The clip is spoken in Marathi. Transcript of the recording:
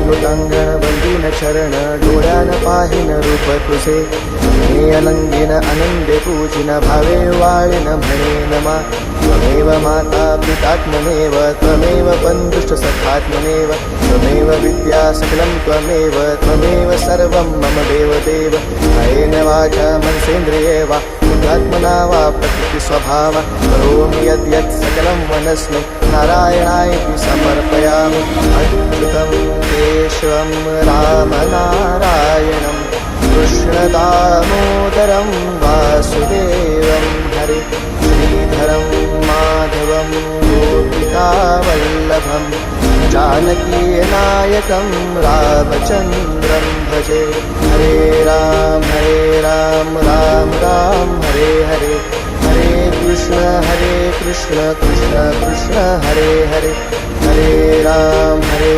मृतांगण बंदीन चरण डोळ्यान पाहिन रूप तुझे मी अलंगिन आनंदे पूजिन भावे वाळिन म्हणे नमा त्वमेव माता पितात्मनेव त्वमेव बन्धुश्च सखात्मनेव त्वमेव विद्या सकलं त्वमेव सर्वं मम देवदेव कायेन वाचा मनसेन्द्रिये वा बुद्ध्यात्मना वा प्रकृतिस्वभावा करोमि यद्यत् सकलं मनस्मै नारायणायति समर्पयामि अच्युतं केशवं रामनारायणं कृष्णदामोदरं वासुदेवं हरे श्रीधरं माधवं गोपिकावल्लभं जानकीनायकं रामचन्द्रं भजे हरे राम राम राम हरे हरे हरे कृष्ण कृष्ण कृष्ण हरे हरे हरे